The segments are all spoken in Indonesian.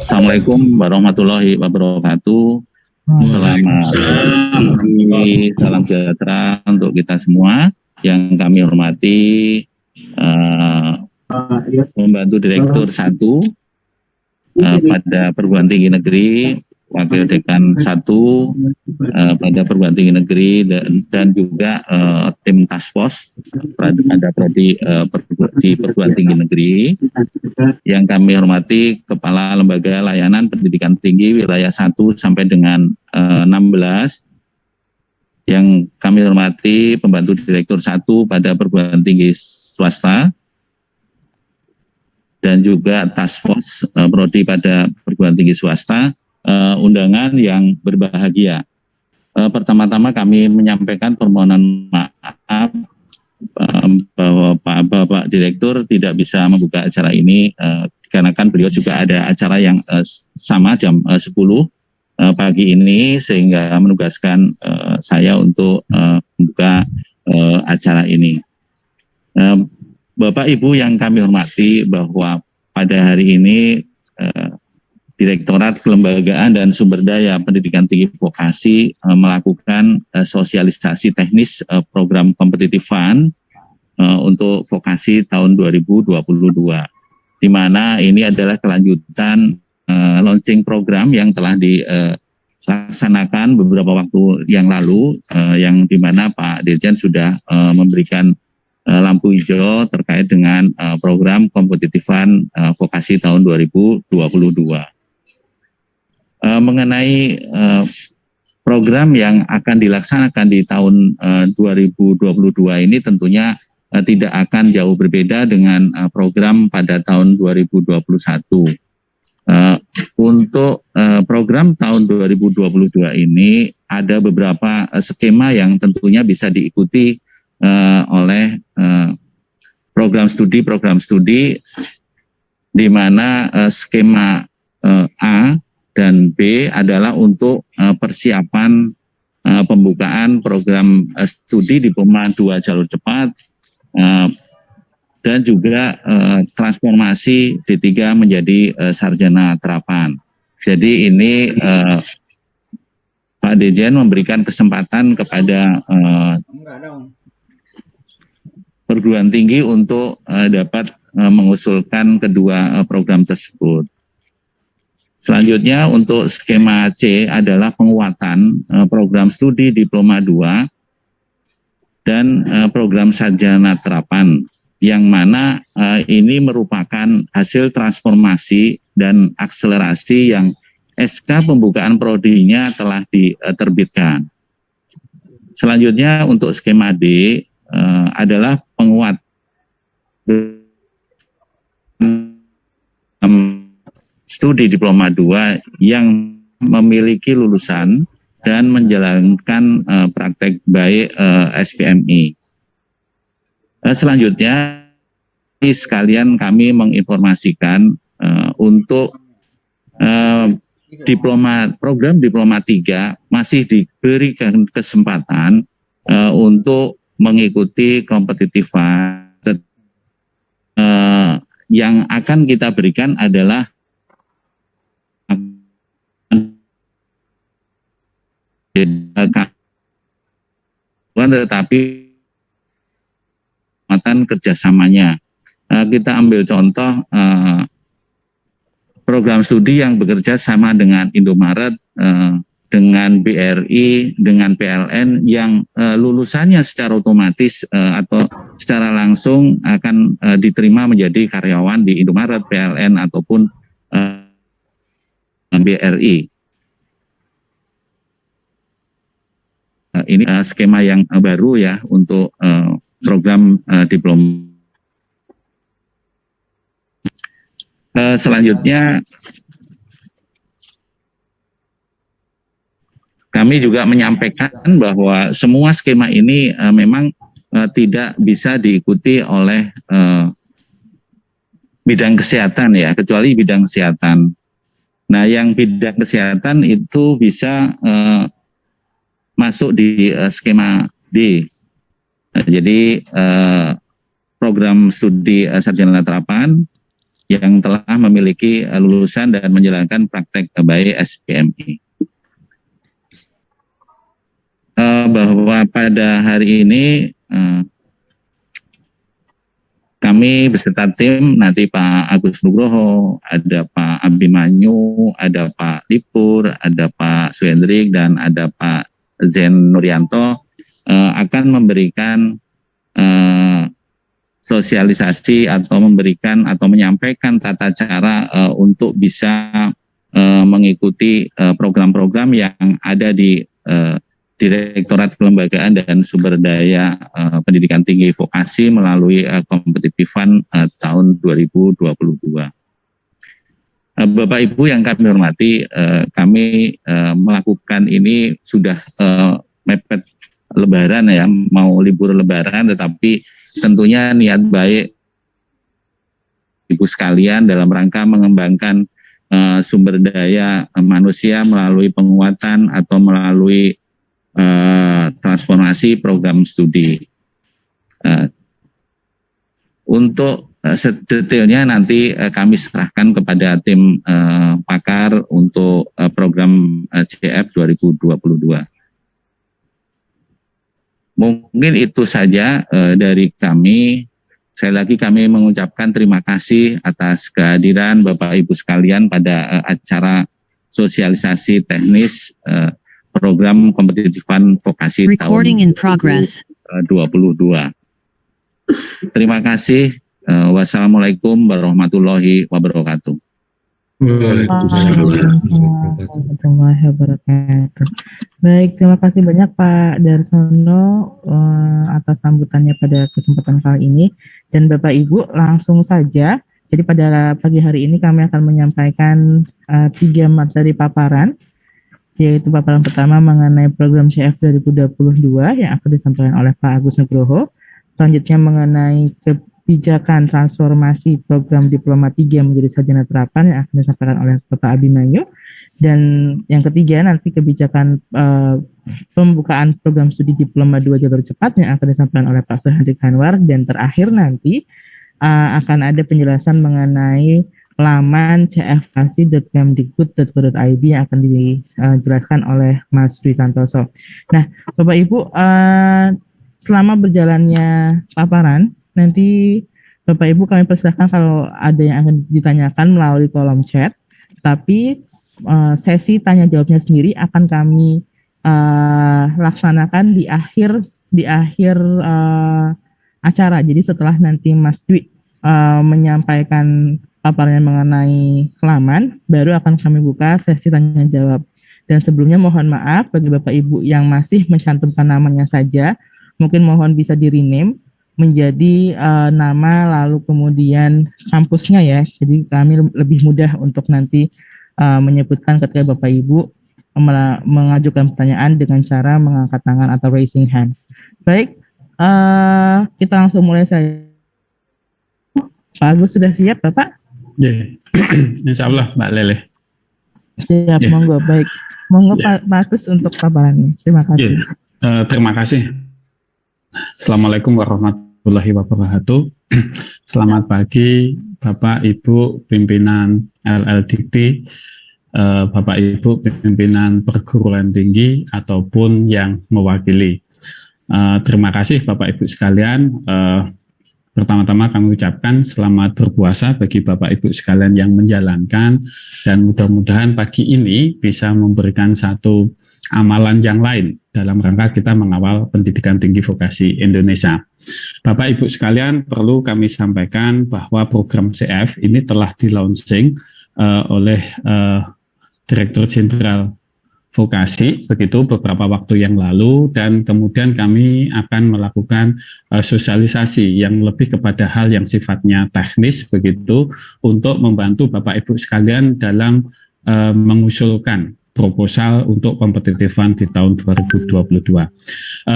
Assalamualaikum warahmatullahi wabarakatuh. Selamat pagi, salam sejahtera untuk kita semua. Yang kami hormati Pembantu Direktur 1 pada Perguruan Tinggi Negeri, Wakil Dekan 1 pada Perguruan Tinggi Negeri, dan juga tim Task Force pada Prodi di Perguruan Tinggi Negeri. Yang kami hormati Kepala Lembaga Layanan Pendidikan Tinggi Wilayah 1 sampai dengan 16. Yang kami hormati Pembantu Direktur 1 pada Perguruan Tinggi Swasta, dan juga Task Force Prodi pada Perguruan Tinggi Swasta, undangan yang berbahagia. Pertama-tama kami menyampaikan permohonan maaf bahwa Bapak Direktur tidak bisa membuka acara ini karena kan beliau juga ada acara yang sama jam 10 pagi ini, sehingga menugaskan saya untuk membuka acara ini. Bapak Ibu yang kami hormati, bahwa pada hari ini Direktorat Kelembagaan dan Sumber Daya Pendidikan Tinggi Vokasi melakukan sosialisasi teknis program Competitive Fund untuk vokasi tahun 2022, di mana ini adalah kelanjutan launching program yang telah dilaksanakan beberapa waktu yang lalu, yang di mana Pak Dirjen sudah memberikan lampu hijau terkait dengan program Competitive Fund vokasi tahun 2022. Mengenai program yang akan dilaksanakan di tahun 2022 ini tentunya tidak akan jauh berbeda dengan program pada tahun 2021. Untuk program tahun 2022 ini ada beberapa skema yang tentunya bisa diikuti oleh program studi di mana skema A dan B adalah untuk persiapan pembukaan program studi diploma 2 jalur cepat dan juga transformasi D3 menjadi sarjana terapan. Jadi ini Pak Dirjen memberikan kesempatan kepada perguruan tinggi untuk dapat mengusulkan kedua program tersebut. Selanjutnya untuk skema C adalah penguatan program studi diploma 2 dan program sarjana terapan, yang mana ini merupakan hasil transformasi dan akselerasi yang SK pembukaan prodinya telah diterbitkan. Selanjutnya untuk skema D adalah penguat studi diploma 2 yang memiliki lulusan dan menjalankan praktek baik SPMI. Selanjutnya sekalian kami menginformasikan untuk program diploma 3 masih diberikan kesempatan untuk mengikuti Competitive Fund. Yang akan kita berikan adalah tetapi kerjasamanya. Kita ambil contoh program studi yang bekerja sama dengan Indomaret, dengan BRI, dengan PLN, yang lulusannya secara otomatis atau secara langsung akan diterima menjadi karyawan di Indomaret, PLN ataupun BRI. Ini skema yang baru ya untuk program diploma. Selanjutnya kami juga menyampaikan bahwa semua skema ini memang tidak bisa diikuti oleh bidang kesehatan ya, kecuali bidang kesehatan. Nah, yang bidang kesehatan itu bisa masuk di skema D. Jadi program studi sarjana terapan yang telah memiliki lulusan dan menjalankan praktek by SPMI. Bahwa pada hari ini kami beserta tim, nanti Pak Agus Nugroho, ada Pak Abimanyu, ada Pak Lipur, ada Pak Suhendrik, dan ada Pak Zen Nuryanto akan memberikan sosialisasi atau memberikan atau menyampaikan tata cara untuk bisa mengikuti program-program yang ada di Direktorat Kelembagaan dan Sumber Daya Pendidikan Tinggi Vokasi melalui kompetitifan tahun 2022. Bapak Ibu yang kami hormati, kami melakukan ini sudah mepet Lebaran ya, mau libur Lebaran, tetapi tentunya niat baik Ibu sekalian dalam rangka mengembangkan sumber daya manusia melalui penguatan atau melalui transformasi program studi. Untuk detailnya nanti kami serahkan kepada tim pakar untuk program CF 2022. Mungkin itu saja dari kami. Sekali lagi kami mengucapkan terima kasih atas kehadiran Bapak Ibu sekalian pada acara sosialisasi teknis program kompetitifan vokasi tahun 2022. Terima kasih. Wassalamualaikum warahmatullahi wabarakatuh. Waalaikumsalam warahmatullahi wabarakatuh. Baik, terima kasih banyak Pak Darsono atas sambutannya pada kesempatan kali ini. Dan Bapak Ibu langsung saja. Jadi pada pagi hari ini kami akan menyampaikan 3 materi paparan, yaitu paparan pertama mengenai program CF 2022 yang akan disampaikan oleh Pak Agus Nugroho. Selanjutnya mengenai kebijakan transformasi program Diploma 3 menjadi sarjana terapan yang akan disampaikan oleh Bapak Abimanyu. Dan yang ketiga nanti kebijakan pembukaan program studi Diploma 2 jalur cepat yang akan disampaikan oleh Pak Suhendrik Anwar. Dan terakhir nanti akan ada penjelasan mengenai laman cfvokasi.kemdikbud.go.id yang akan dijelaskan oleh Mas Dwi Santoso. Nah, Bapak Ibu, selama berjalannya paparan, nanti Bapak Ibu kami persilahkan kalau ada yang akan ditanyakan melalui kolom chat, tapi sesi tanya jawabnya sendiri akan kami laksanakan di akhir acara. Jadi setelah nanti Mas Dwi menyampaikan paparannya mengenai laman, baru akan kami buka sesi tanya jawab. Dan sebelumnya mohon maaf bagi Bapak Ibu yang masih mencantumkan namanya saja, mungkin mohon bisa di-rename menjadi nama lalu kemudian kampusnya ya. Jadi kami lebih mudah untuk nanti menyebutkan ketika Bapak Ibu mengajukan pertanyaan dengan cara mengangkat tangan atau raising hands. Baik, kita langsung mulai saja. Pak Agus sudah siap, Bapak? Ya, insya Allah Mbak Leleh. Siap, monggo. Baik, monggo Pak Agus untuk paparannya. Terima kasih. Terima kasih. Assalamualaikum warahmatullahi wabarakatuh. Selamat pagi Bapak Ibu pimpinan LLDT, Bapak Ibu pimpinan perguruan tinggi ataupun yang mewakili. Terima kasih Bapak Ibu sekalian. Pertama-tama kami ucapkan selamat berpuasa bagi Bapak Ibu sekalian yang menjalankan, dan mudah-mudahan pagi ini bisa memberikan satu amalan yang lain dalam rangka kita mengawal pendidikan tinggi vokasi Indonesia. Bapak Ibu sekalian, perlu kami sampaikan bahwa program CF ini telah di-launching oleh Direktur Jenderal Vokasi begitu beberapa waktu yang lalu, dan kemudian kami akan melakukan sosialisasi yang lebih kepada hal yang sifatnya teknis begitu untuk membantu Bapak Ibu sekalian dalam mengusulkan proposal untuk kompetitifan di tahun 2022.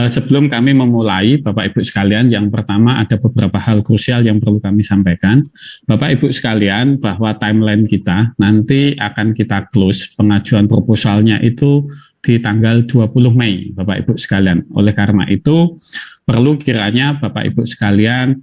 Sebelum kami memulai, Bapak Ibu sekalian, yang pertama ada beberapa hal krusial yang perlu kami sampaikan. Bapak Ibu sekalian, bahwa timeline kita nanti akan kita close pengajuan proposalnya itu di tanggal 20 Mei, Bapak Ibu sekalian. Oleh karena itu, perlu kiranya Bapak Ibu sekalian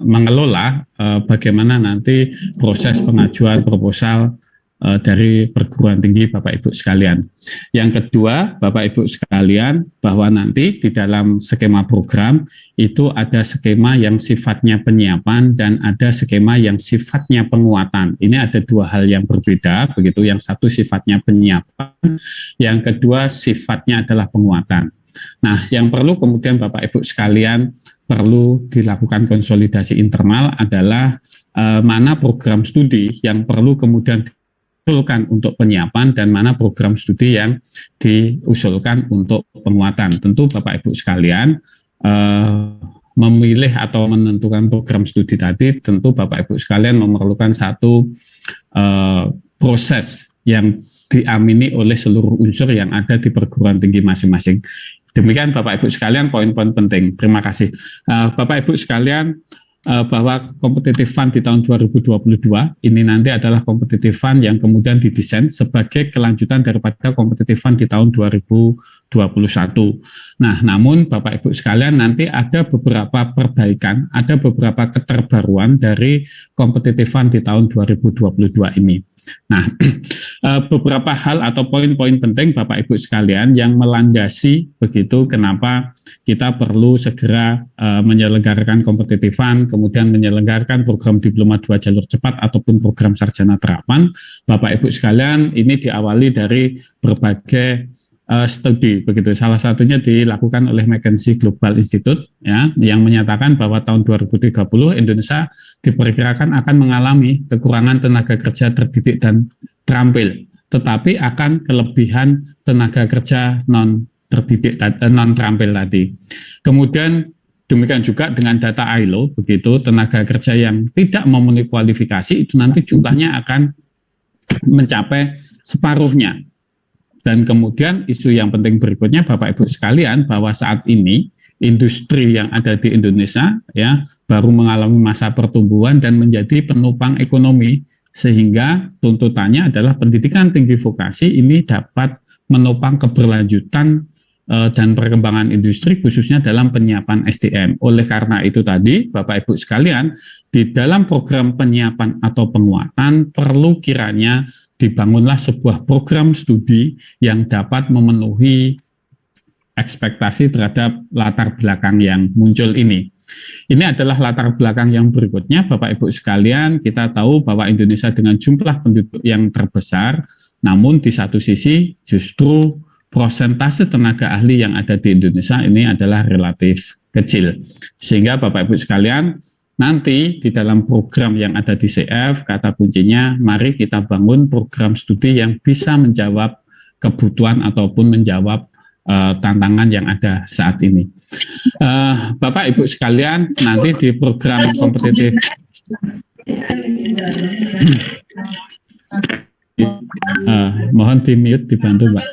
mengelola bagaimana nanti proses pengajuan proposal dari perguruan tinggi Bapak Ibu sekalian. Yang kedua, Bapak Ibu sekalian, bahwa nanti di dalam skema program itu ada skema yang sifatnya penyiapan dan ada skema yang sifatnya penguatan. Ini ada dua hal yang berbeda, begitu. Yang satu sifatnya penyiapan, yang kedua sifatnya adalah penguatan. Nah, yang perlu kemudian Bapak Ibu sekalian perlu dilakukan konsolidasi internal adalah mana program studi yang perlu kemudian diusulkan untuk penyiapan dan mana program studi yang diusulkan untuk penguatan. Tentu Bapak Ibu sekalian memilih atau menentukan program studi tadi, tentu Bapak Ibu sekalian memerlukan satu proses yang diamini oleh seluruh unsur yang ada di perguruan tinggi masing-masing. Demikian Bapak Ibu sekalian poin-poin penting. Terima kasih. Bapak Ibu sekalian, bahwa competitive fund di tahun 2022 ini nanti adalah competitive fund yang kemudian didesain sebagai kelanjutan daripada competitive fund di tahun 2021. Nah, namun Bapak Ibu sekalian nanti ada beberapa perbaikan, ada beberapa keterbaruan dari competitive fund di tahun 2022 ini. Nah, beberapa hal atau poin-poin penting Bapak Ibu sekalian yang melandasi begitu kenapa kita perlu segera menyelenggarakan competitive fund, kemudian menyelenggarakan program diploma 2 jalur cepat ataupun program sarjana terapan. Bapak Ibu sekalian, ini diawali dari berbagai studi begitu. Salah satunya dilakukan oleh McKinsey Global Institute ya, yang menyatakan bahwa tahun 2030 Indonesia diperkirakan akan mengalami kekurangan tenaga kerja terdidik dan terampil, tetapi akan kelebihan tenaga kerja non terdidik non terampil tadi. Kemudian demikian juga dengan data ILO begitu, tenaga kerja yang tidak memenuhi kualifikasi itu nanti jumlahnya akan mencapai separuhnya. Dan kemudian isu yang penting berikutnya Bapak Ibu sekalian, bahwa saat ini industri yang ada di Indonesia ya baru mengalami masa pertumbuhan dan menjadi penopang ekonomi, sehingga tuntutannya adalah pendidikan tinggi vokasi ini dapat menopang keberlanjutan dan perkembangan industri khususnya dalam penyiapan SDM. Oleh karena itu tadi Bapak Ibu sekalian, di dalam program penyiapan atau penguatan perlu kiranya dibangunlah sebuah program studi yang dapat memenuhi ekspektasi terhadap latar belakang yang muncul ini. Ini adalah latar belakang yang berikutnya Bapak Ibu sekalian. Kita tahu bahwa Indonesia dengan jumlah penduduk yang terbesar, namun di satu sisi justru prosentase tenaga ahli yang ada di Indonesia ini adalah relatif kecil. Sehingga Bapak Ibu sekalian, nanti di dalam program yang ada di CF, kata kuncinya, mari kita bangun program studi yang bisa menjawab kebutuhan ataupun menjawab tantangan yang ada saat ini. Bapak Ibu sekalian, nanti di program kompetitif mohon di mute, dibantu Mbak.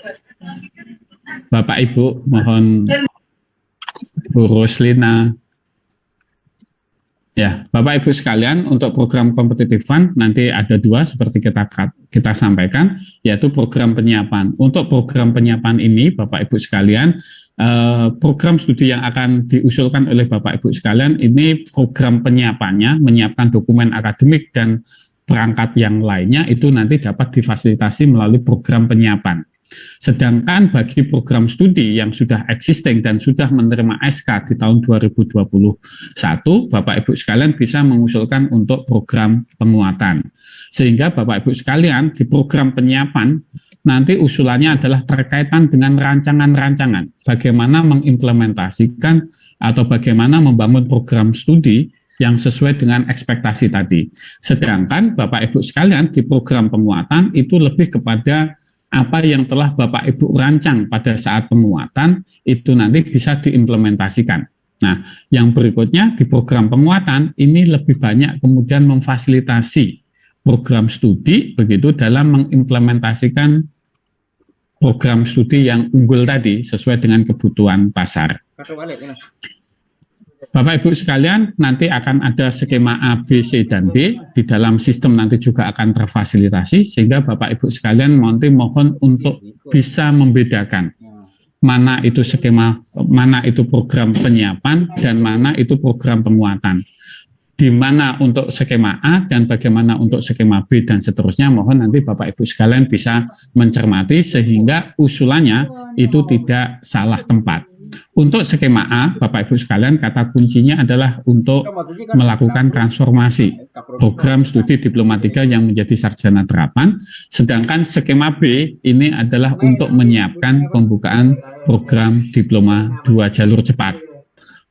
Bapak Ibu, mohon Bu Roslina. Ya, Bapak Ibu sekalian, untuk program competitive fund nanti ada dua seperti kita sampaikan, yaitu program penyiapan. Untuk program penyiapan ini, Bapak Ibu sekalian, program studi yang akan diusulkan oleh Bapak Ibu sekalian ini program penyiapannya, menyiapkan dokumen akademik dan perangkat yang lainnya itu nanti dapat difasilitasi melalui program penyiapan. Sedangkan bagi program studi yang sudah existing dan sudah menerima SK di tahun 2021, Bapak Ibu sekalian bisa mengusulkan untuk program penguatan. Sehingga Bapak Ibu sekalian di program penyiapan nanti usulannya adalah terkaitan dengan rancangan-rancangan, bagaimana mengimplementasikan atau bagaimana membangun program studi yang sesuai dengan ekspektasi tadi. Sedangkan Bapak Ibu sekalian di program penguatan itu lebih kepada apa yang telah Bapak Ibu rancang pada saat penguatan itu nanti bisa diimplementasikan. Nah, yang berikutnya di program penguatan ini lebih banyak kemudian memfasilitasi program studi begitu dalam mengimplementasikan program studi yang unggul tadi sesuai dengan kebutuhan pasar. Bapak Ibu sekalian, nanti akan ada skema A, B, C, dan D. Di dalam sistem nanti juga akan terfasilitasi, sehingga Bapak Ibu sekalian nanti mohon untuk bisa membedakan mana itu skema, mana itu program penyiapan, dan mana itu program penguatan. Di mana untuk skema A dan bagaimana untuk skema B dan seterusnya, mohon nanti Bapak Ibu sekalian bisa mencermati sehingga usulannya itu tidak salah tempat. Untuk skema A, Bapak Ibu sekalian, kata kuncinya adalah untuk melakukan transformasi program studi Diploma 3 yang menjadi sarjana terapan, sedangkan skema B ini adalah untuk menyiapkan pembukaan program Diploma 2 jalur cepat.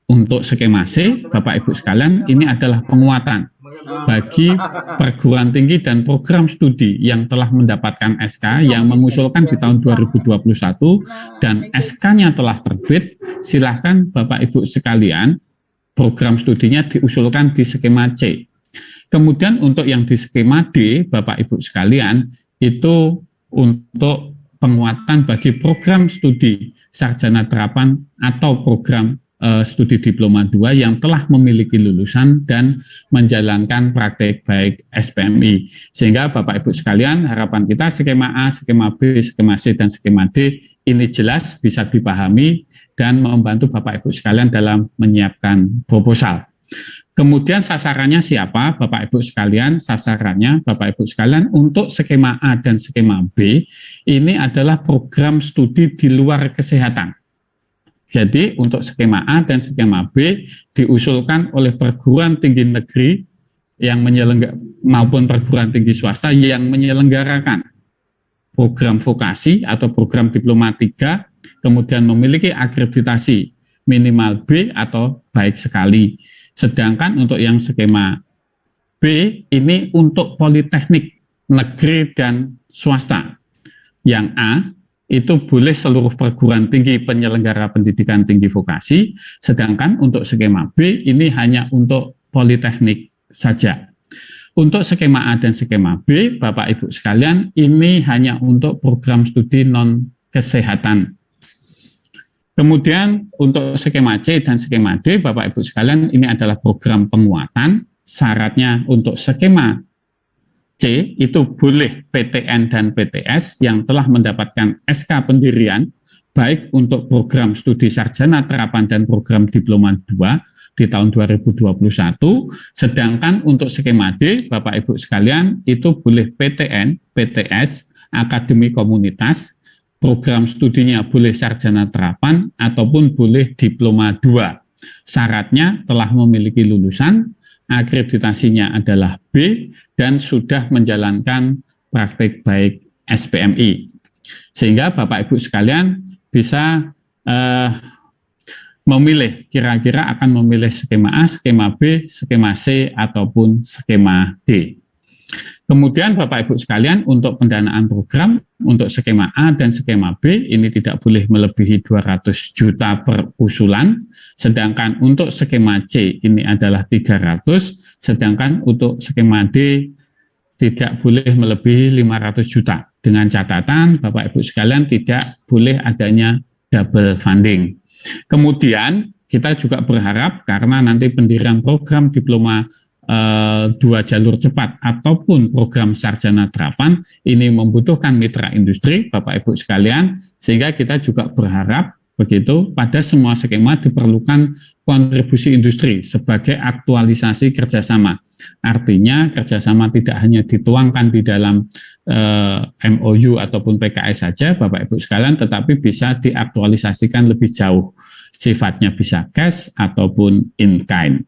Untuk skema C, Bapak Ibu sekalian, ini adalah penguatan bagi perguruan tinggi dan program studi yang telah mendapatkan SK yang mengusulkan di tahun 2021 dan SK-nya telah terbit. Silahkan Bapak Ibu sekalian, program studinya diusulkan di skema C. Kemudian untuk yang di skema D, Bapak Ibu sekalian, itu untuk penguatan bagi program studi sarjana terapan atau program studi Diploma 2 yang telah memiliki lulusan dan menjalankan praktek baik SPMI. Sehingga Bapak Ibu sekalian, harapan kita skema A, skema B, skema C, dan skema D ini jelas bisa dipahami dan membantu Bapak Ibu sekalian dalam menyiapkan proposal. Kemudian sasarannya siapa Bapak Ibu sekalian? Sasarannya Bapak Ibu sekalian untuk skema A dan skema B ini adalah program studi di luar kesehatan. Jadi untuk skema A dan skema B diusulkan oleh perguruan tinggi negeri yang maupun perguruan tinggi swasta yang menyelenggarakan program vokasi atau program Diploma 3, kemudian memiliki akreditasi minimal B atau baik sekali. Sedangkan untuk yang skema B ini untuk politeknik negeri dan swasta. Yang A itu boleh seluruh perguruan tinggi penyelenggara pendidikan tinggi vokasi, sedangkan untuk skema B ini hanya untuk politeknik saja. Untuk skema A dan skema B, Bapak Ibu sekalian, ini hanya untuk program studi non-kesehatan. Kemudian untuk skema C dan skema D, Bapak Ibu sekalian, ini adalah program penguatan. Syaratnya untuk skema C itu boleh PTN dan PTS yang telah mendapatkan SK pendirian baik untuk program studi sarjana terapan dan program Diploma 2 di tahun 2021, sedangkan untuk skema D Bapak Ibu sekalian itu boleh PTN, PTS, akademi komunitas, program studinya boleh sarjana terapan ataupun boleh Diploma 2. Syaratnya telah memiliki lulusan, akreditasinya adalah B, dan sudah menjalankan praktik baik SPMI. Sehingga Bapak Ibu sekalian bisa memilih, kira-kira akan memilih skema A, skema B, skema C, ataupun skema D. Kemudian Bapak Ibu sekalian, untuk pendanaan program, untuk skema A dan skema B, ini tidak boleh melebihi 200 juta per usulan, sedangkan untuk skema C ini adalah 300, sedangkan untuk skema D tidak boleh melebihi 500 juta. Dengan catatan, Bapak Ibu sekalian, tidak boleh adanya double funding. Kemudian, kita juga berharap karena nanti pendirian program Diploma 2 jalur cepat ataupun program sarjana terapan ini membutuhkan mitra industri, Bapak Ibu sekalian, sehingga kita juga berharap begitu pada semua skema diperlukan kontribusi industri sebagai aktualisasi kerjasama. Artinya kerjasama tidak hanya dituangkan di dalam MOU ataupun PKS saja Bapak Ibu sekalian, tetapi bisa diaktualisasikan lebih jauh, sifatnya bisa cash ataupun in kind.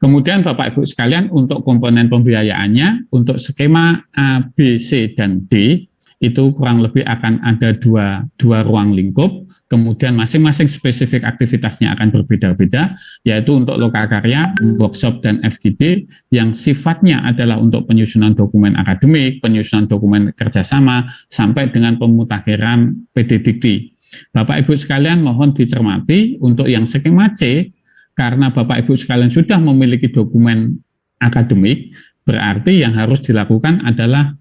Kemudian Bapak Ibu sekalian, untuk komponen pembiayaannya, untuk skema A, B, C, dan D, itu kurang lebih akan ada dua ruang lingkup, kemudian masing-masing spesifik aktivitasnya akan berbeda-beda, yaitu untuk lokakarya, workshop, dan FGD, yang sifatnya adalah untuk penyusunan dokumen akademik, penyusunan dokumen kerjasama, sampai dengan pemutakhiran PDDikti. Bapak Ibu sekalian mohon dicermati, untuk yang skema C, karena Bapak Ibu sekalian sudah memiliki dokumen akademik, berarti yang harus dilakukan adalah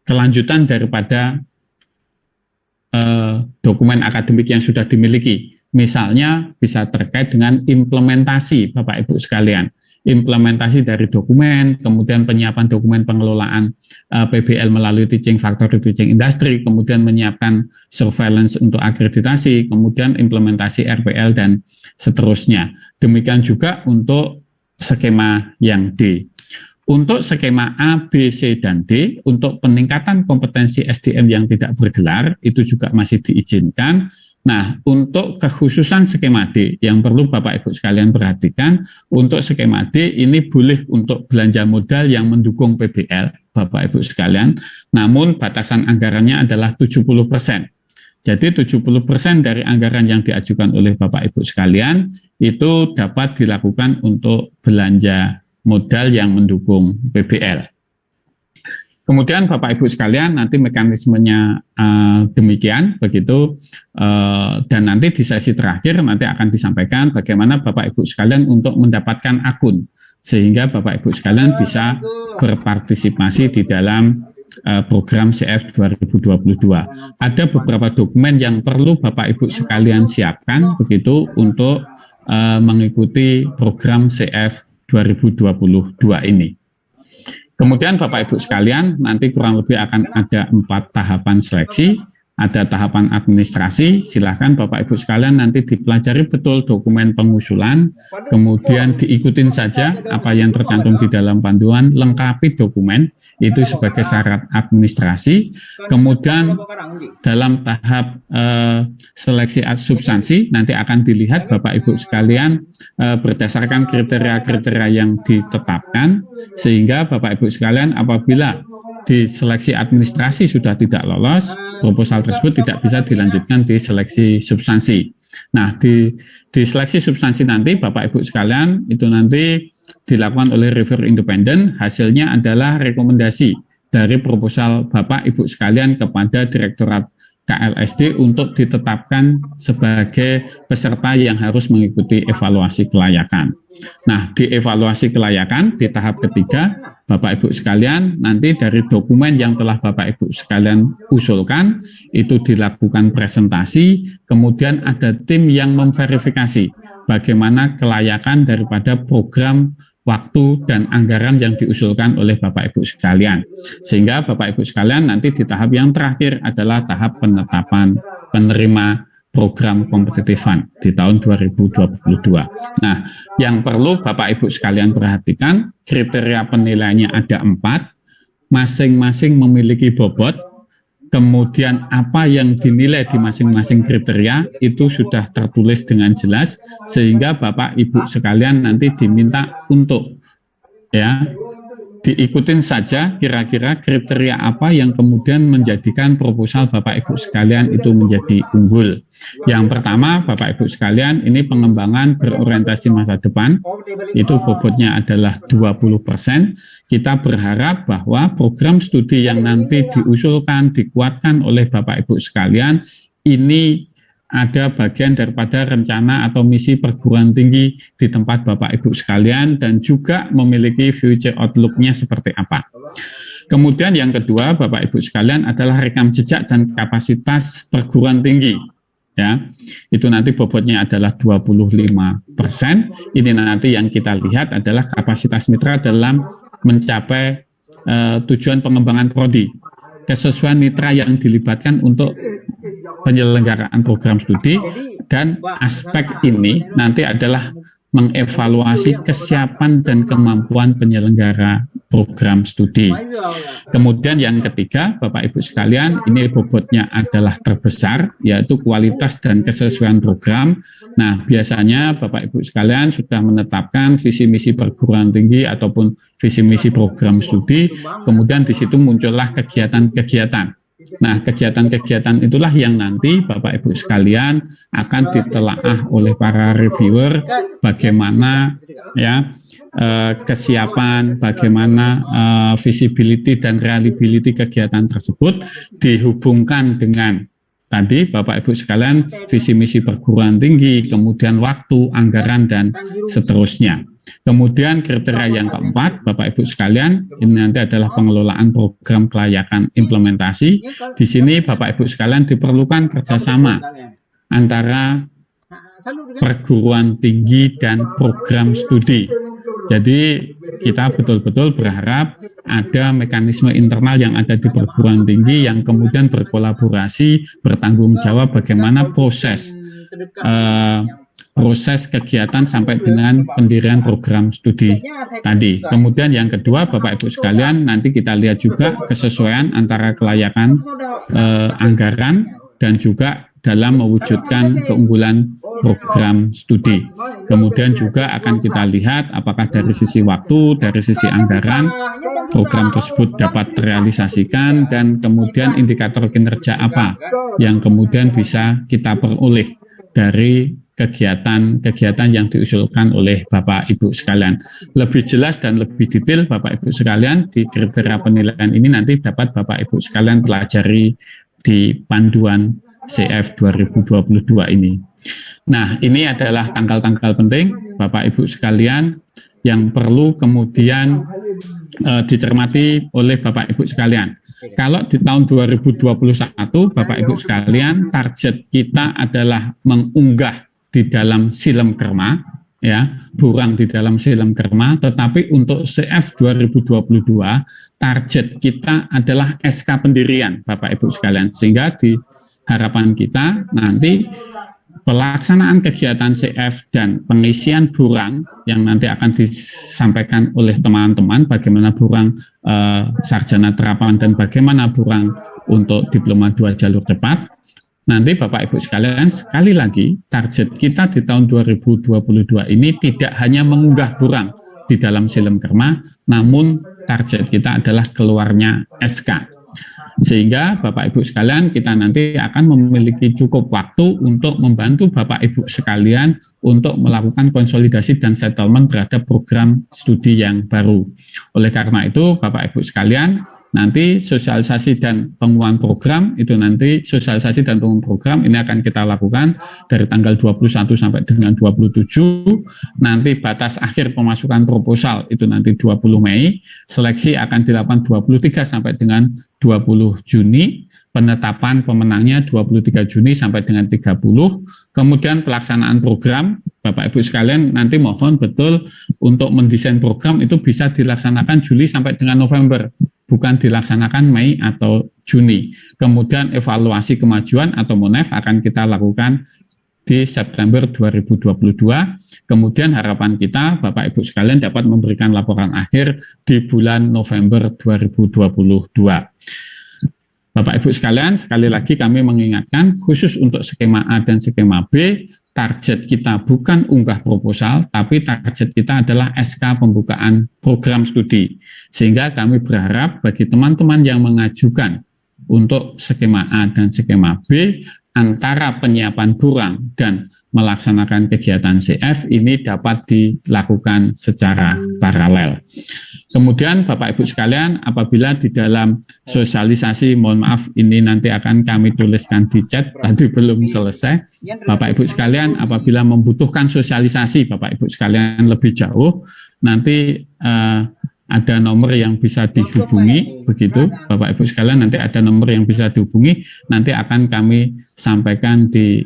kelanjutan daripada dokumen akademik yang sudah dimiliki. Misalnya bisa terkait dengan implementasi Bapak Ibu sekalian. implementasi dari dokumen, kemudian penyiapan dokumen pengelolaan PBL melalui teaching factory teaching industry, kemudian menyiapkan surveillance untuk akreditasi, kemudian implementasi RPL dan seterusnya. Demikian juga untuk skema yang D. Untuk skema A, B, C, dan D, untuk peningkatan kompetensi SDM yang tidak bergelar, itu juga masih diizinkan. Nah, untuk kekhususan skema D, yang perlu Bapak Ibu sekalian perhatikan, untuk skema D ini boleh untuk belanja modal yang mendukung PBL, Bapak Ibu sekalian, namun batasan anggarannya adalah 70%. Jadi 70% dari anggaran yang diajukan oleh Bapak Ibu sekalian, itu dapat dilakukan untuk belanja modal yang mendukung PBL. Kemudian Bapak Ibu sekalian nanti mekanismenya demikian begitu dan nanti di sesi terakhir nanti akan disampaikan bagaimana Bapak Ibu sekalian untuk mendapatkan akun sehingga Bapak Ibu sekalian bisa berpartisipasi di dalam program CF 2022. Ada beberapa dokumen yang perlu Bapak Ibu sekalian siapkan begitu untuk mengikuti program CF 2022 ini. Kemudian Bapak Ibu sekalian, nanti kurang lebih akan ada 4 tahapan seleksi, ada tahapan administrasi, silakan Bapak Ibu sekalian nanti dipelajari betul dokumen pengusulan, kemudian diikutin saja apa yang tercantum di dalam panduan, lengkapi dokumen, itu sebagai syarat administrasi, kemudian dalam tahap seleksi substansi, nanti akan dilihat Bapak Ibu sekalian berdasarkan kriteria-kriteria yang ditetapkan, sehingga Bapak Ibu sekalian apabila di seleksi administrasi sudah tidak lolos, proposal tersebut tidak bisa dilanjutkan di seleksi substansi. Nah, di seleksi substansi nanti Bapak Ibu sekalian itu nanti dilakukan oleh reviewer independen, hasilnya adalah rekomendasi dari proposal Bapak Ibu sekalian kepada Direktorat KLSD untuk ditetapkan sebagai peserta yang harus mengikuti evaluasi kelayakan. Nah, di evaluasi kelayakan di tahap ketiga, Bapak Ibu sekalian, nanti dari dokumen yang telah Bapak Ibu sekalian usulkan, itu dilakukan presentasi, kemudian ada tim yang memverifikasi bagaimana kelayakan daripada program, waktu, dan anggaran yang diusulkan oleh Bapak Ibu sekalian. Sehingga Bapak Ibu sekalian nanti di tahap yang terakhir adalah tahap penetapan penerima program Competitive Fund di tahun 2022. Nah, yang perlu Bapak Ibu sekalian perhatikan, kriteria penilaiannya ada 4, masing-masing memiliki bobot, kemudian apa yang dinilai di masing-masing kriteria itu sudah tertulis dengan jelas, sehingga Bapak Ibu sekalian nanti diminta untuk diikutin saja kira-kira kriteria apa yang kemudian menjadikan proposal Bapak Ibu sekalian itu menjadi unggul. Yang pertama, Bapak Ibu sekalian, ini pengembangan berorientasi masa depan, itu bobotnya adalah 20%. Kita berharap bahwa program studi yang nanti diusulkan, dikuatkan oleh Bapak Ibu sekalian, ini ada bagian daripada rencana atau misi perguruan tinggi di tempat Bapak Ibu sekalian dan juga memiliki future outlook-nya seperti apa. Kemudian yang kedua, Bapak Ibu sekalian, adalah rekam jejak dan kapasitas perguruan tinggi. Ya, itu nanti bobotnya adalah 25%. Ini nanti yang kita lihat adalah kapasitas mitra dalam mencapai tujuan pengembangan prodi, kesesuaian mitra yang dilibatkan untuk penyelenggaraan program studi, dan aspek ini nanti adalah mengevaluasi kesiapan dan kemampuan penyelenggara program studi. Kemudian yang ketiga, Bapak Ibu sekalian, ini bobotnya adalah terbesar, yaitu kualitas dan kesesuaian program. Nah, biasanya Bapak Ibu sekalian sudah menetapkan visi misi perguruan tinggi ataupun visi misi program studi, kemudian di situ muncullah kegiatan-kegiatan. Nah, kegiatan-kegiatan itulah yang nanti Bapak Ibu sekalian akan ditelaah oleh para reviewer bagaimana kesiapan, bagaimana visibility dan reliability kegiatan tersebut dihubungkan dengan tadi Bapak Ibu sekalian visi misi perguruan tinggi, kemudian waktu, anggaran, dan seterusnya. Kemudian kriteria yang keempat, Bapak Ibu sekalian, ini nanti adalah pengelolaan program kelayakan implementasi. Di sini Bapak Ibu sekalian diperlukan kerjasama antara perguruan tinggi dan program studi. Jadi kita betul-betul berharap ada mekanisme internal yang ada di perguruan tinggi yang kemudian berkolaborasi, bertanggung jawab bagaimana proses kegiatan sampai dengan pendirian program studi tadi. Kemudian yang kedua, Bapak Ibu sekalian, nanti kita lihat juga kesesuaian antara kelayakan anggaran dan juga dalam mewujudkan keunggulan program studi. Kemudian juga akan kita lihat apakah dari sisi waktu, dari sisi anggaran, program tersebut dapat terrealisasikan, dan kemudian indikator kinerja apa yang kemudian bisa kita peroleh dari kegiatan-kegiatan yang diusulkan oleh Bapak Ibu sekalian. Lebih jelas dan lebih detail Bapak Ibu sekalian di kriteria penilaian ini nanti dapat Bapak Ibu sekalian pelajari di panduan CF 2022 ini. Nah, ini adalah tanggal-tanggal penting Bapak Ibu sekalian yang perlu kemudian dicermati oleh Bapak Ibu sekalian. Kalau di tahun 2021 Bapak Ibu sekalian, target kita adalah mengunggah di dalam silem kerma, ya, burang di dalam silem kerma, tetapi untuk CF 2022 target kita adalah SK pendirian Bapak Ibu sekalian, sehingga di harapan kita nanti pelaksanaan kegiatan CF dan pengisian burang yang nanti akan disampaikan oleh teman-teman, bagaimana burang sarjana terapan dan bagaimana burang untuk diploma 2 jalur cepat. Nanti Bapak Ibu sekalian, sekali lagi target kita di tahun 2022 ini tidak hanya mengunggah burang di dalam silem kerma, namun target kita adalah keluarnya SK. Sehingga Bapak Ibu sekalian, kita nanti akan memiliki cukup waktu untuk membantu Bapak Ibu sekalian untuk melakukan konsolidasi dan settlement terhadap program studi yang baru. Oleh karena itu Bapak Ibu sekalian, nanti sosialisasi dan pengumuman program itu nanti sosialisasi dan pengumuman program ini akan kita lakukan dari tanggal 21 sampai dengan 27. Nanti batas akhir pemasukan proposal itu nanti 20 Mei. Seleksi akan dilakukan 23 sampai dengan 20 Juni. Penetapan pemenangnya 23 Juni sampai dengan 30. Kemudian pelaksanaan program, Bapak Ibu sekalian, nanti mohon betul untuk mendesain program itu bisa dilaksanakan Juli sampai dengan November, bukan dilaksanakan Mei atau Juni. Kemudian evaluasi kemajuan atau MONEF akan kita lakukan di September 2022. Kemudian harapan kita Bapak Ibu sekalian dapat memberikan laporan akhir di bulan November 2022. Bapak Ibu sekalian, sekali lagi kami mengingatkan khusus untuk skema A dan skema B, target kita bukan unggah proposal, tapi target kita adalah SK pembukaan program studi. Sehingga kami berharap bagi teman-teman yang mengajukan untuk skema A dan skema B, antara penyiapan burang dan melaksanakan kegiatan CF ini dapat dilakukan secara paralel. Kemudian Bapak Ibu sekalian, apabila di dalam sosialisasi, mohon maaf ini nanti akan kami tuliskan di chat, tadi belum selesai. Bapak Ibu sekalian, apabila membutuhkan sosialisasi Bapak Ibu sekalian lebih jauh, nanti ada nomor yang bisa dihubungi, begitu Bapak Ibu sekalian, nanti ada nomor yang bisa dihubungi, nanti akan kami sampaikan di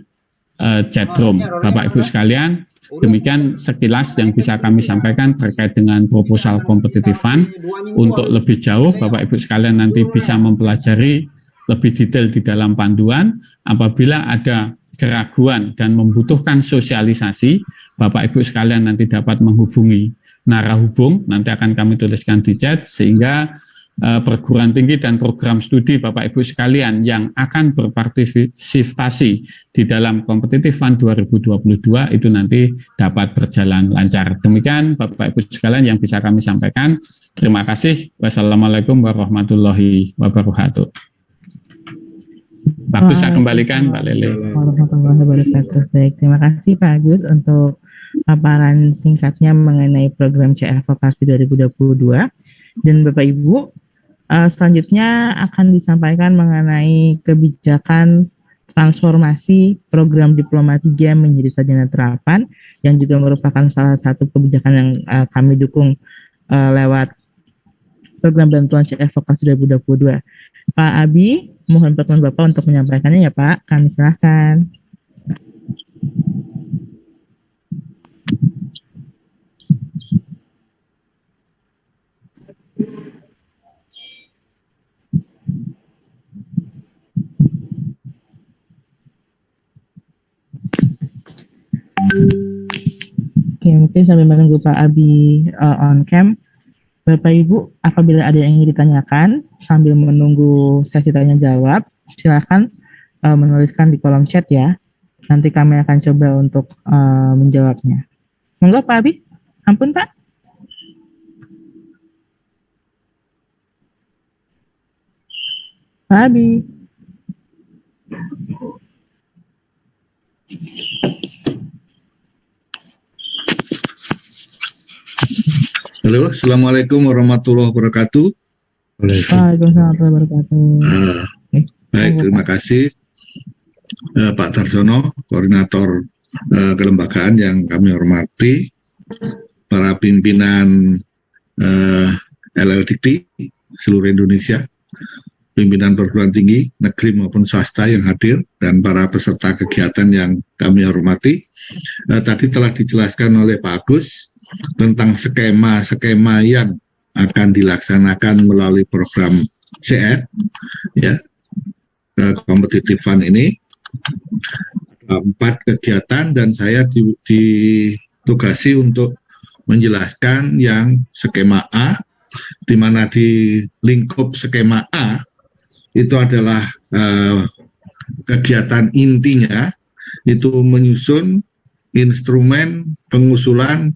chat room. Bapak Ibu sekalian, demikian sekilas yang bisa kami sampaikan terkait dengan proposal competitive fund. Untuk lebih jauh, Bapak Ibu sekalian nanti bisa mempelajari lebih detail di dalam panduan. Apabila ada keraguan dan membutuhkan sosialisasi, Bapak Ibu sekalian nanti dapat menghubungi narahubung, nanti akan kami tuliskan di chat, sehingga perguruan tinggi dan program studi Bapak Ibu sekalian yang akan berpartisipasi di dalam Competitive Fund 2022 itu nanti dapat berjalan lancar. Demikian Bapak Ibu sekalian yang bisa kami sampaikan. Terima kasih. Wassalamualaikum warahmatullahi wabarakatuh. Waktu saya kembalikan Pak Lele. Warahmatullahi wabarakatuh. Baik, terima kasih Pak Agus untuk paparan singkatnya mengenai program CF Vokasi 2022. Dan Bapak Ibu, selanjutnya akan disampaikan mengenai kebijakan transformasi program Diploma 3 menjadi sarjana terapan, yang juga merupakan salah satu kebijakan yang kami dukung lewat program bantuan CF Vokasi 2022. Pak Abi, mohon perkenan Bapak untuk menyampaikannya ya Pak, kami silakan. mungkin sambil menunggu Pak Abi on cam, Bapak Ibu apabila ada yang ingin ditanyakan sambil menunggu sesi tanya jawab, silakan menuliskan di kolom chat ya. Nanti kami akan coba untuk menjawabnya. Monggo Pak Abi. Ampun Pak. Pak Abi. Halo, Assalamualaikum warahmatullahi wabarakatuh. Waalaikumsalam warahmatullahi wabarakatuh. Baik, terima kasih Pak Darsono, koordinator kelembagaan yang kami hormati, para pimpinan LLDT seluruh Indonesia, pimpinan perguruan tinggi negeri maupun swasta yang hadir, dan para peserta kegiatan yang kami hormati. Tadi telah dijelaskan oleh Pak Agus tentang skema-skema yang akan dilaksanakan melalui program CR, ya, Competitive Fund ini. 4 kegiatan dan saya ditugasi untuk menjelaskan yang skema A, di mana di lingkup skema A itu adalah kegiatan intinya itu menyusun instrumen pengusulan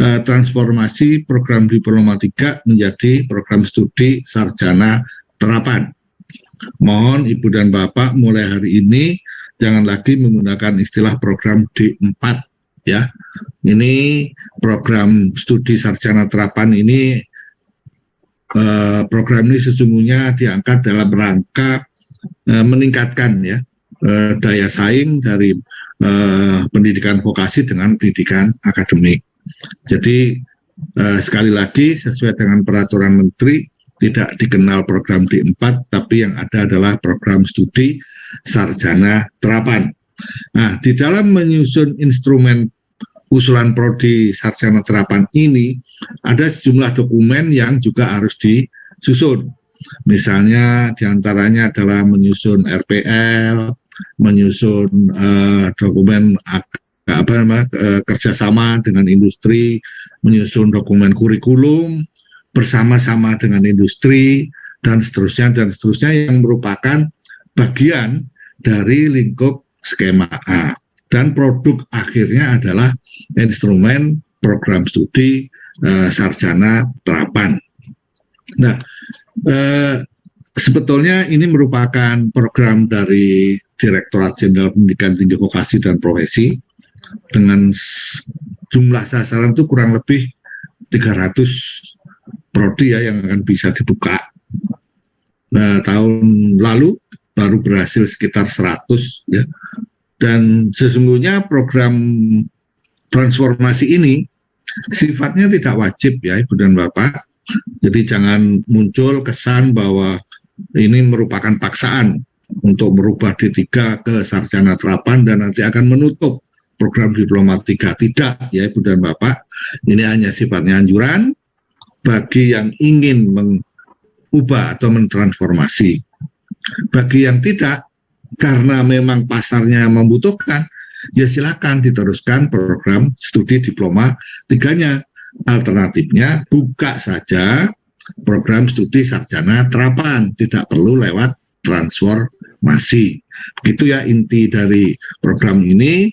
transformasi program Diploma 3 menjadi program studi sarjana terapan. Mohon Ibu dan Bapak mulai hari ini jangan lagi menggunakan istilah program D4 ya. Ini program studi sarjana terapan ini program ini sesungguhnya diangkat dalam rangka meningkatkan ya daya saing dari pendidikan vokasi dengan pendidikan akademik. Jadi sekali lagi sesuai dengan peraturan Menteri tidak dikenal program D4, tapi yang ada adalah program studi sarjana terapan. Nah, di dalam menyusun instrumen usulan prodi sarjana terapan ini ada sejumlah dokumen yang juga harus disusun. Misalnya diantaranya adalah menyusun RPL, menyusun dokumen kerjasama dengan industri, menyusun dokumen kurikulum bersama-sama dengan industri, dan seterusnya yang merupakan bagian dari lingkup skema A. Dan produk akhirnya adalah instrumen program studi sarjana terapan. Nah, sebetulnya ini merupakan program dari Direktorat Jenderal Pendidikan Tinggi Vokasi dan Profesi dengan jumlah sasaran itu kurang lebih 300 prodi ya yang akan bisa dibuka. Nah, tahun lalu baru berhasil sekitar 100 ya. Dan sesungguhnya program transformasi ini sifatnya tidak wajib ya Ibu dan Bapak. Jadi jangan muncul kesan bahwa ini merupakan paksaan untuk merubah D3 ke sarjana terapan dan nanti akan menutup program Diploma 3. Tidak ya Ibu dan Bapak. Ini hanya sifatnya anjuran bagi yang ingin mengubah atau mentransformasi. Bagi yang tidak, karena memang pasarnya membutuhkan, ya silakan diteruskan program studi Diploma 3-nya. Alternatifnya buka saja program studi sarjana terapan, tidak perlu lewat transformasi. Begitu ya inti dari program ini.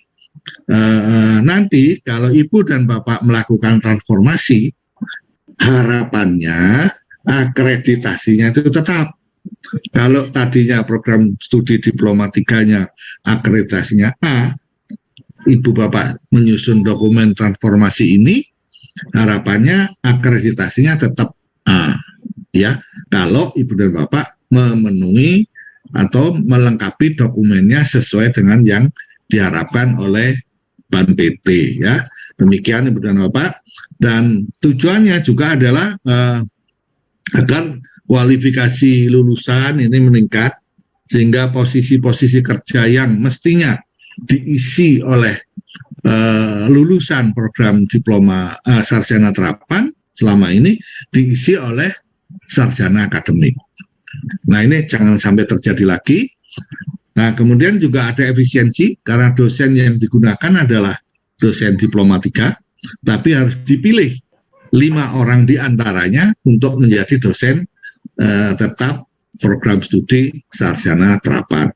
Nanti kalau Ibu dan Bapak melakukan transformasi, harapannya akreditasinya itu tetap. Kalau tadinya program studi Diploma 3-nya akreditasinya A, Ibu Bapak menyusun dokumen transformasi ini, harapannya akreditasinya tetap A. Ya, kalau Ibu dan Bapak memenuhi atau melengkapi dokumennya sesuai dengan yang diharapkan oleh Ban PT ya. Demikian Ibu dan Bapak. Dan tujuannya juga adalah agar kualifikasi lulusan ini meningkat sehingga posisi-posisi kerja yang mestinya diisi oleh lulusan program diploma sarjana terapan selama ini diisi oleh sarjana akademik. Nah, ini jangan sampai terjadi lagi. Nah, kemudian juga ada efisiensi karena dosen yang digunakan adalah dosen Diploma 3. tapi harus dipilih 5 orang di antaranya untuk menjadi dosen tetap program studi sarjana terapan.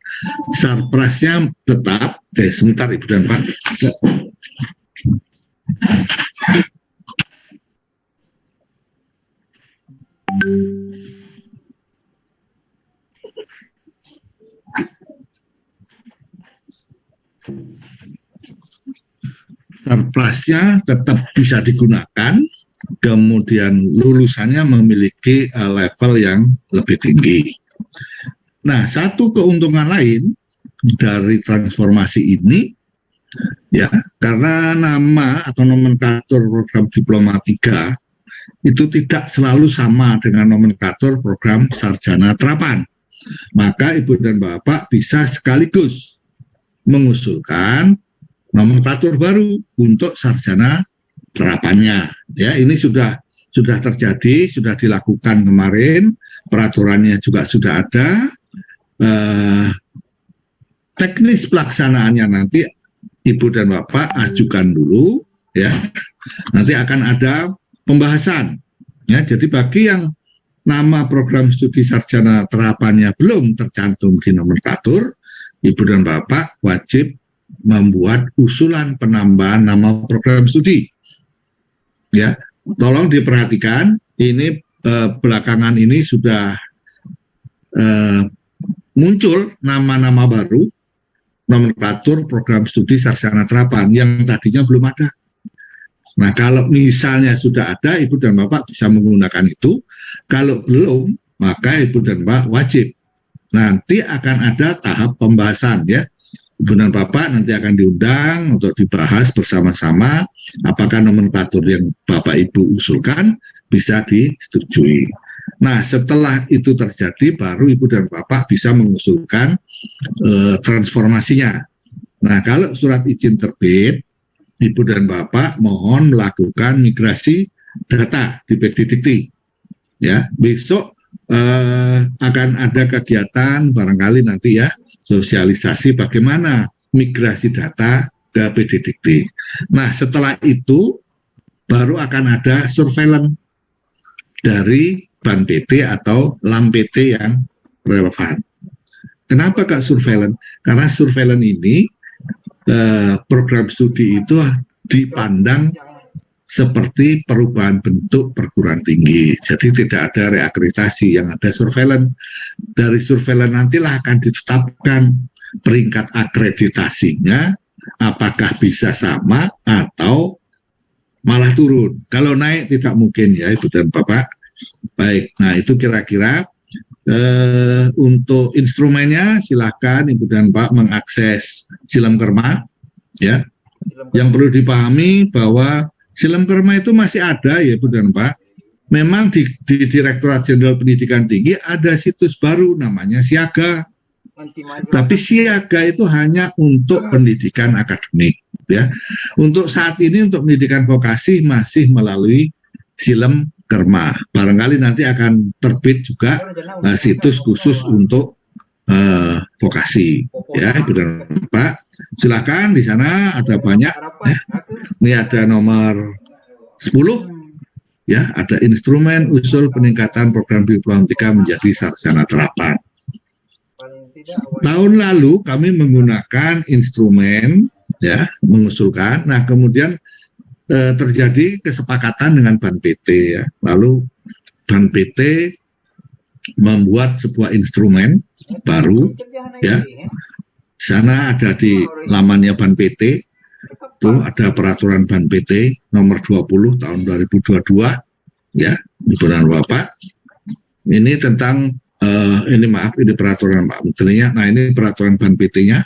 Sarprasnya tetap, sebentar Ibu dan Pak. Sarprasnya tetap bisa digunakan, kemudian lulusannya memiliki level yang lebih tinggi. Nah, satu keuntungan lain dari transformasi ini, ya, karena nama atau nomenklatur program Diploma 3 itu tidak selalu sama dengan nomenklatur program sarjana terapan. Maka Ibu dan Bapak bisa sekaligus mengusulkan nomenklatur baru untuk sarjana terapannya. Ya, ini sudah terjadi, sudah dilakukan kemarin, peraturannya juga sudah ada. Teknis pelaksanaannya nanti Ibu dan Bapak ajukan dulu, ya. Nanti akan ada pembahasan. Ya, jadi bagi yang nama program studi sarjana terapannya belum tercantum di nomenklatur, Ibu dan Bapak wajib membuat usulan penambahan nama program studi. Ya, tolong diperhatikan, ini belakangan ini sudah muncul nama-nama baru nomenklatur program studi sarjana terapan yang tadinya belum ada. Nah, kalau misalnya sudah ada, Ibu dan Bapak bisa menggunakan itu. Kalau belum, maka Ibu dan Bapak wajib. Nanti akan ada tahap pembahasan, ya. Ibu dan Bapak nanti akan diundang untuk dibahas bersama-sama apakah nomenklatur yang Bapak Ibu usulkan bisa disetujui. Nah, setelah itu terjadi, baru Ibu dan Bapak bisa mengusulkan transformasinya. Nah, kalau surat izin terbit, Ibu dan Bapak mohon melakukan migrasi data di PDDikti. Ya, besok akan ada kegiatan barangkali nanti, ya, sosialisasi bagaimana migrasi data ke PDDikti. Nah, setelah itu baru akan ada surveillance dari BAN PT atau LAM PT yang relevan. Kenapa Kak surveillance? Karena surveillance ini program studi itu dipandang seperti perubahan bentuk perguruan tinggi. Jadi tidak ada reakreditasi, yang ada surveillance. Dari surveillance nantilah akan ditetapkan peringkat akreditasinya, apakah bisa sama atau malah turun. Kalau naik tidak mungkin, ya Ibu dan Bapak. Baik, nah itu kira-kira untuk instrumennya silakan Ibu dan Bapak mengakses Silem-Kerma, ya. Yang perlu dipahami bahwa Silem-Kerma itu masih ada, ya Ibu dan Pak. Memang di Direktorat Jenderal Pendidikan Tinggi ada situs baru namanya Siaga. Tapi Siaga itu hanya untuk pendidikan akademik, ya. Untuk saat ini untuk pendidikan vokasi masih melalui Silem-Kerma. Barangkali nanti akan terbit juga situs khusus untuk vokasi, ya Ibu dan Pak. Silakan, di sana ada banyak, ya. Ini ada nomor 10, ya, ada instrumen usul peningkatan program Diploma 3 menjadi sarjana terapan. Tahun lalu kami menggunakan instrumen, ya, mengusulkan. Nah, kemudian terjadi kesepakatan dengan BAN PT, ya. Lalu BAN PT membuat sebuah instrumen baru, ya. Di sana ada di lamannya BAN PT, itu ada peraturan BAN PT nomor 20 tahun 2022, ya, Ibu dan Bapak. Ini tentang ini peraturan Pak Menterinya. Nah, ini peraturan BAN PT-nya,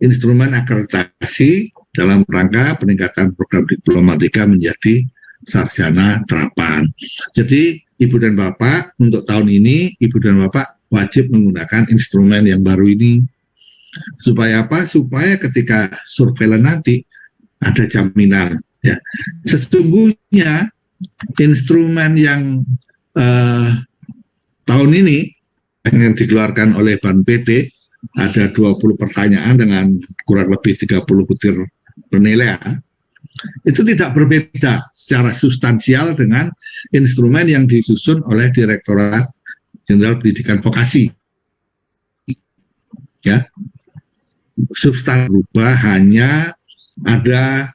instrumen akreditasi dalam rangka peningkatan program Diploma 3 menjadi sarjana terapan. Jadi Ibu dan Bapak untuk tahun ini Ibu dan Bapak wajib menggunakan instrumen yang baru ini. Supaya apa? Supaya ketika surveillance nanti ada jaminan, ya. Sesungguhnya instrumen yang tahun ini yang dikeluarkan oleh BAN PT ada 20 pertanyaan dengan kurang lebih 30 butir penilaian. itu tidak berbeda secara substansial dengan instrumen yang disusun oleh Direktorat Jenderal Pendidikan Vokasi. Ya, substansi berubah, hanya ada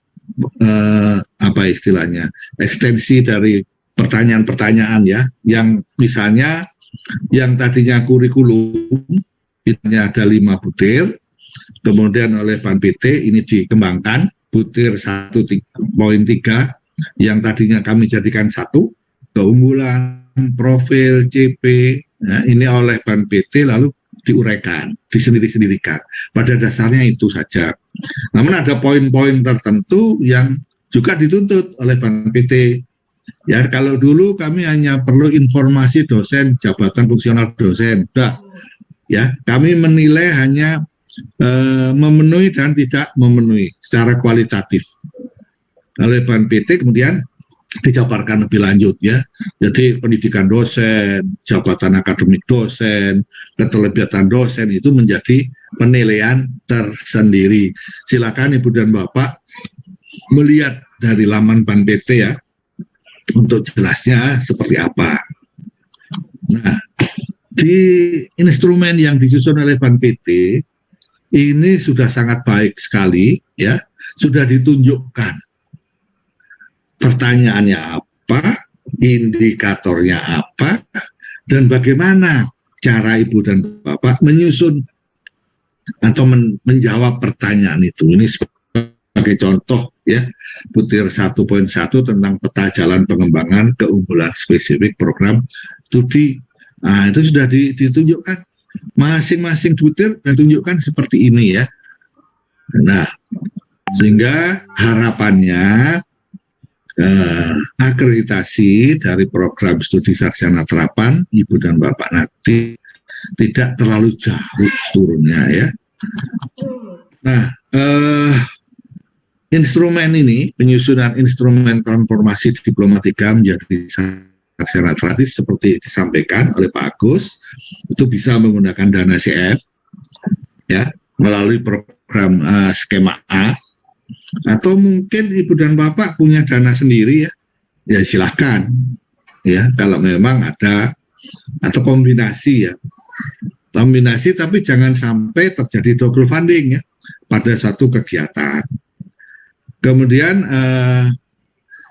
apa istilahnya, ekstensi dari pertanyaan-pertanyaan ya, yang misalnya yang tadinya kurikulum ini ada 5 butir, kemudian oleh Ban PT ini dikembangkan butir 1.3 yang tadinya kami jadikan 1, keunggulan, profil, CP, nah, ini oleh Ban PT lalu diuraikan, disendiri-sendirikan. Pada dasarnya itu saja. Namun ada poin-poin tertentu yang juga dituntut oleh Ban PT. Ya, kalau dulu kami hanya perlu informasi dosen, jabatan fungsional dosen, udah. Ya, kami menilai hanya memenuhi dan tidak memenuhi secara kualitatif. Oleh Ban PT kemudian dijabarkan lebih lanjut ya. Jadi pendidikan dosen, jabatan akademik dosen, keterlibatan dosen itu menjadi penilaian tersendiri. Silakan Ibu dan Bapak melihat dari laman Ban PT ya, untuk jelasnya seperti apa. Nah, di instrumen yang disusun oleh Ban PT ini sudah sangat baik sekali ya, sudah ditunjukkan pertanyaannya apa, indikatornya apa, dan bagaimana cara Ibu dan Bapak menyusun atau menjawab pertanyaan itu. Ini sebagai contoh ya, butir 1.1 tentang peta jalan pengembangan keunggulan spesifik program studi. Nah, itu sudah ditunjukkan masing-masing butir dan tunjukkan seperti ini ya. Nah, sehingga harapannya akreditasi dari program studi sarjana terapan Ibu dan Bapak nanti tidak terlalu jauh turunnya ya. Nah, instrumen ini, penyusunan instrumen transformasi diplomatika menjadi sarjana terapan seperti disampaikan oleh Pak Agus, itu bisa menggunakan dana CF ya, melalui program skema A, atau mungkin Ibu dan Bapak punya dana sendiri ya, ya silahkan ya, kalau memang ada, atau kombinasi ya, kombinasi, tapi jangan sampai terjadi double funding ya pada satu kegiatan. Kemudian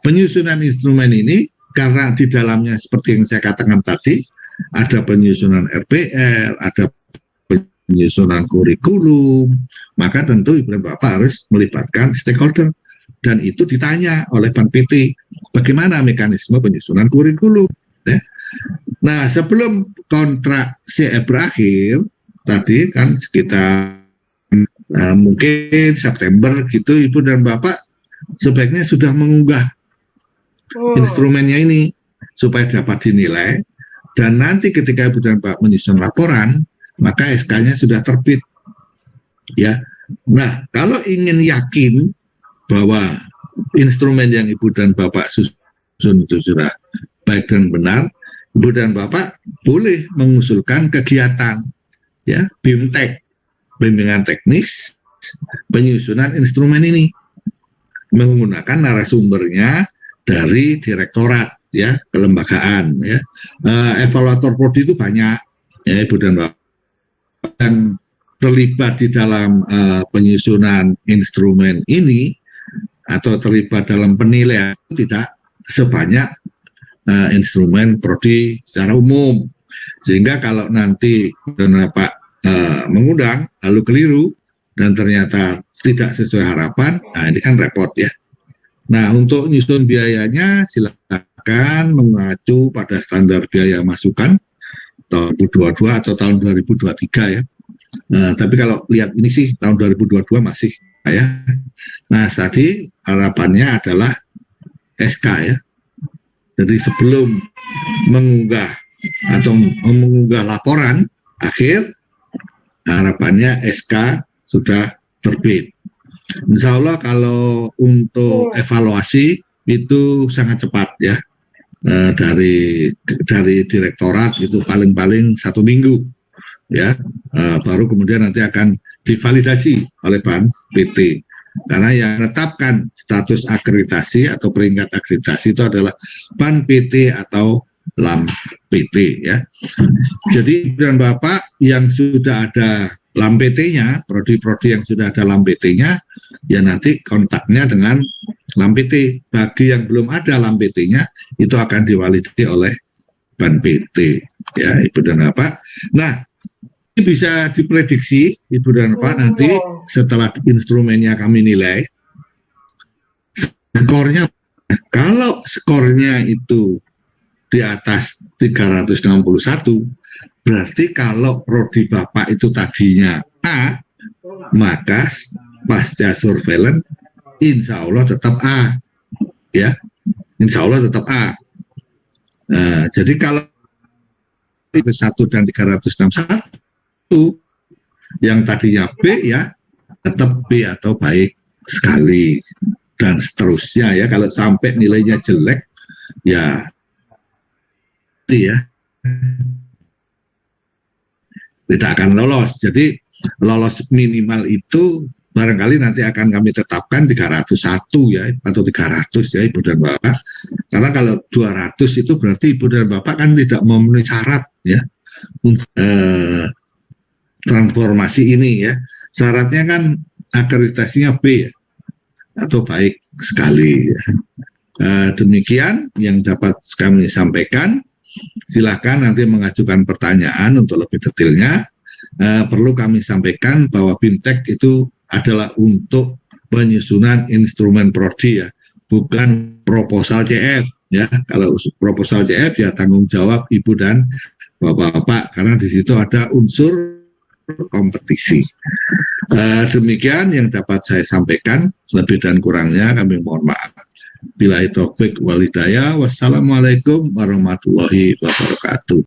penyusunan instrumen ini karena di dalamnya seperti yang saya katakan tadi, ada penyusunan RPL, ada penyusunan kurikulum, maka tentu Ibu dan Bapak harus melibatkan stakeholder, dan itu ditanya oleh Ban PT, bagaimana mekanisme penyusunan kurikulum ya. Nah, sebelum kontrak CF berakhir tadi kan sekitar mungkin September gitu, Ibu dan Bapak sebaiknya sudah mengunggah instrumennya ini supaya dapat dinilai, dan nanti ketika Ibu dan Bapak menyusun laporan maka SK-nya sudah terbit ya. Nah, kalau ingin yakin bahwa instrumen yang Ibu dan Bapak susun itu sudah baik dan benar, Ibu dan Bapak boleh mengusulkan kegiatan ya, BIMTEK, bimbingan teknis penyusunan instrumen ini, menggunakan narasumbernya dari direktorat ya, kelembagaan ya. Evaluator prodi itu banyak ya Ibu dan Bapak, yang terlibat di dalam penyusunan instrumen ini atau terlibat dalam penilaian tidak sebanyak instrumen prodi secara umum, sehingga kalau nanti Bapak mengundang lalu keliru dan ternyata tidak sesuai harapan, nah ini kan repot ya. Nah, untuk nyusun biayanya silakan mengacu pada standar biaya masukan tahun 2022 atau tahun 2023 ya. Nah, tapi kalau lihat ini sih tahun 2022 masih ya. Nah, tadi harapannya adalah SK ya. Jadi sebelum mengunggah atau mengunggah laporan akhir, harapannya SK sudah terbit. Insya Allah kalau untuk evaluasi itu sangat cepat ya. Dari direktorat itu paling-paling 1 minggu ya, baru kemudian nanti akan divalidasi oleh Ban PT. Karena yang menetapkan status akreditasi atau peringkat akreditasi itu adalah BAN PT atau LAM PT ya. Jadi dan Bapak yang sudah ada LAM PT-nya, prodi-prodi yang sudah ada LAM PT-nya, ya nanti kontaknya dengan LAM PT. Bagi yang belum ada LAM PT-nya, itu akan divalidasi oleh BAN PT ya Ibu dan Bapak. Nah, ini bisa diprediksi Ibu dan Bapak nanti setelah instrumennya kami nilai skornya. Kalau skornya itu di atas 361, berarti kalau prodi Bapak itu tadinya A, maka pasca surveillance insya Allah tetap A ya, insya Allah tetap A. Jadi kalau itu 1 dan 361 yang tadinya B ya tetap B atau baik sekali dan seterusnya ya. Kalau sampai nilainya jelek ya tidak akan lolos. Jadi lolos minimal itu barangkali nanti akan kami tetapkan 301 ya atau 300 ya Ibu dan Bapak. Karena kalau 200 itu berarti Ibu dan Bapak kan tidak memenuhi syarat ya untuk transformasi ini ya. Syaratnya kan akreditasinya B ya, atau baik sekali ya. Demikian yang dapat kami sampaikan. Silakan nanti mengajukan pertanyaan untuk lebih detailnya. Perlu kami sampaikan bahwa BIMTEK itu adalah untuk penyusunan instrumen prodi ya, bukan proposal CF ya. Kalau proposal CF ya tanggung jawab Ibu dan Bapak-bapak karena di situ ada unsur kompetisi. Demikian yang dapat saya sampaikan, lebih dan kurangnya kami mohon maaf. Billahi taufik wal hidayah. Wassalamualaikum warahmatullahi wabarakatuh.